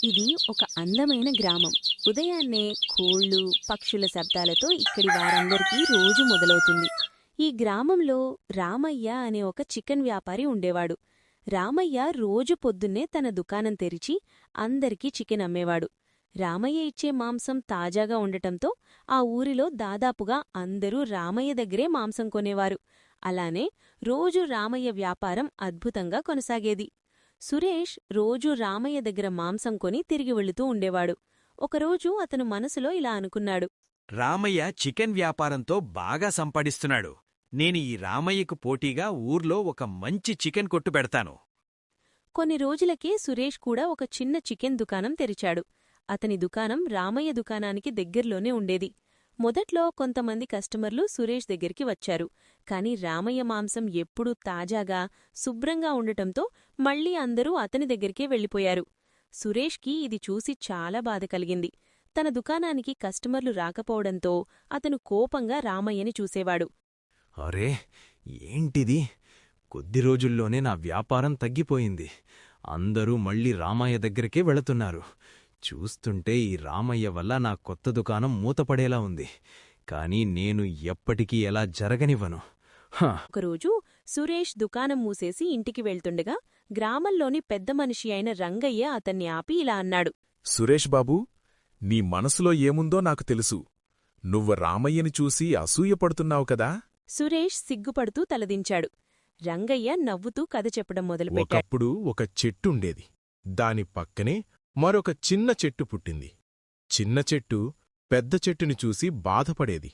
ఇది ఒక అందమైన గ్రామం. ఉదయాన్నే కోళ్ళు, పక్షుల శబ్దాలతో ఇక్కడి వారందరికీ రోజు మొదలవుతుంది. ఈ గ్రామంలో రామయ్య అనే ఒక చికెన్ వ్యాపారి ఉండేవాడు. రామయ్య రోజు పొద్దున్నే తన దుకాణం తెరిచి అందరికీ చికెన్ అమ్మేవాడు. రామయ్య ఇచ్చే మాంసం తాజాగా ఉండటంతో ఆ ఊరిలో దాదాపుగా అందరూ రామయ్య దగ్గరే మాంసం కొనేవారు. అలానే రోజు రామయ్య వ్యాపారం అద్భుతంగా కొనసాగేది. సురేష్ రోజూ రామయ్య దగ్గర మాంసం కొని తిరిగి వెళుతూ ఉండేవాడు. ఒకరోజు అతను మనసులో ఇలా అనుకున్నాడు. రామయ్య చికెన్ వ్యాపారంతో బాగా సంపాదిస్తున్నాడు. నేను ఈ రామయ్యకు పోటీగా ఊర్లో ఒక మంచి చికెన్ కొట్టు పెడతాను. కొన్ని రోజులకే సురేష్ కూడా ఒక చిన్న చికెన్ దుకాణం తెరిచాడు. అతని దుకాణం రామయ్య దుకాణానికి దగ్గర్లోనే ఉండేది. మొదట్లో కొంతమంది కస్టమర్లు సురేష్ దగ్గరికి వచ్చారు. కాని రామయ్య మాంసం ఎప్పుడూ తాజాగా, శుభ్రంగా ఉండటంతో మళ్లీ అందరూ అతని దగ్గరికే వెళ్ళిపోయారు. సురేష్కి ఇది చూసి చాలా బాధ కలిగింది. తన దుకాణానికి కస్టమర్లు రాకపోవడంతో అతను కోపంగా రామయ్యని చూసేవాడు. అరే, ఏంటిది? కొద్ది రోజుల్లోనే నా వ్యాపారం తగ్గిపోయింది. అందరూ మళ్ళీ రామయ్య దగ్గరికే వెళుతున్నారు. చూస్తుంటే ఈ రామయ్య వల్ల నా కొత్త దుకాణం మూతపడేలా ఉంది. కాని నేను ఎప్పటికీ ఎలా జరగనివ్వను. ఒకరోజు సురేష్ దుకాణం మూసేసి ఇంటికి వెళ్తుండగా గ్రామంలోని పెద్ద మనిషి అయిన రంగయ్య అతన్ని ఆపి ఇలా అన్నాడు. సురేష్ బాబూ, నీ మనసులో ఏముందో నాకు తెలుసు. నువ్వు రామయ్యని చూసి అసూయపడుతున్నావు కదా? సురేష్ సిగ్గుపడుతూ తలదించాడు. రంగయ్య నవ్వుతూ కథ చెప్పడం మొదలుపెట్టాడు. ఒకప్పుడు ఒక చెట్టుండేది. దాని పక్కనే మరొక చిన్న చెట్టు పుట్టింది. చిన్న చెట్టు పెద్ద చెట్టుని చూసి బాధపడేది.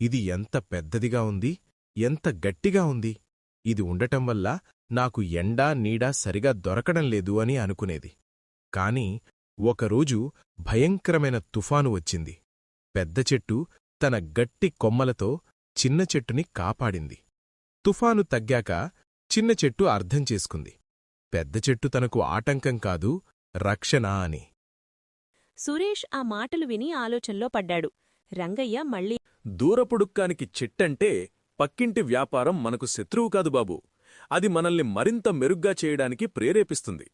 ఇది ఎంత పెద్దదిగా ఉంది, ఎంత గట్టిగా ఉంది. ఇది ఉండటం వల్ల నాకు ఎండా నీడా సరిగా దొరకడం లేదు అని అనుకునేది. కాని ఒకరోజు భయంకరమైన తుఫాను వచ్చింది. పెద్ద చెట్టు తన గట్టి కొమ్మలతో చిన్న చెట్టుని కాపాడింది. తుఫాను తగ్గాక చిన్న చెట్టు అర్థం చేసుకుంది, పెద్ద చెట్టు తనకు ఆటంకం కాదు, రక్షణ అని. సురేష్ ఆ మాటలు విని ఆలోచనలో పడ్డాడు. రంగయ్య మళ్ళీ, దూరపుడుక్కానికి చెట్టంటే పక్కింటి వ్యాపారం మనకు శత్రువు కాదు బాబూ. అది మనల్ని మరింత మెరుగ్గా చేయడానికి ప్రేరేపిస్తుంది.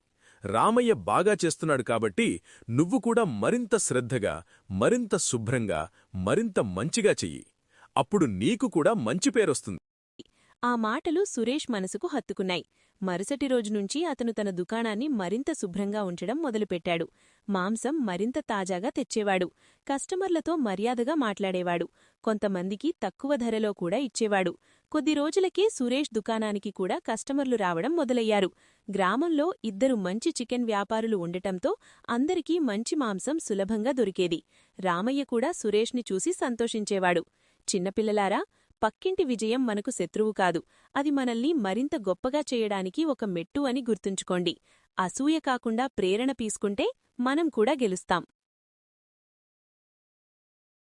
రామయ్య బాగా చేస్తున్నాడు కాబట్టి నువ్వు కూడా మరింత శ్రద్ధగా, మరింత శుభ్రంగా, మరింత మంచిగా చెయ్యి. అప్పుడు నీకు కూడా మంచి పేరొస్తుంది. ఆ మాటలు సురేష్ మనసుకు హత్తుకున్నాయి. మరుసటి రోజునుంచి అతను తన దుకాణాన్ని మరింత శుభ్రంగా ఉంచడం మొదలుపెట్టాడు. మాంసం మరింత తాజాగా తెచ్చేవాడు. కస్టమర్లతో మర్యాదగా మాట్లాడేవాడు. కొంతమందికి తక్కువ ధరలో కూడా ఇచ్చేవాడు. కొద్ది రోజులకే సురేష్ దుకాణానికి కూడా కస్టమర్లు రావడం మొదలయ్యారు. గ్రామంలో ఇద్దరు మంచి చికెన్ వ్యాపారులు ఉండటంతో అందరికీ మంచి మాంసం సులభంగా దొరికేది. రామయ్య కూడా సురేష్ని చూసి సంతోషించేవాడు. చిన్నపిల్లలారా, పక్కింటి విజయం మనకు శత్రువు కాదు, అది మనల్ని మరింత గొప్పగా చేయడానికి ఒక మెట్టు అని గుర్తుంచుకోండి. అసూయ కాకుండా ప్రేరణ తీసుకుంటే మనం కూడా గెలుస్తాం.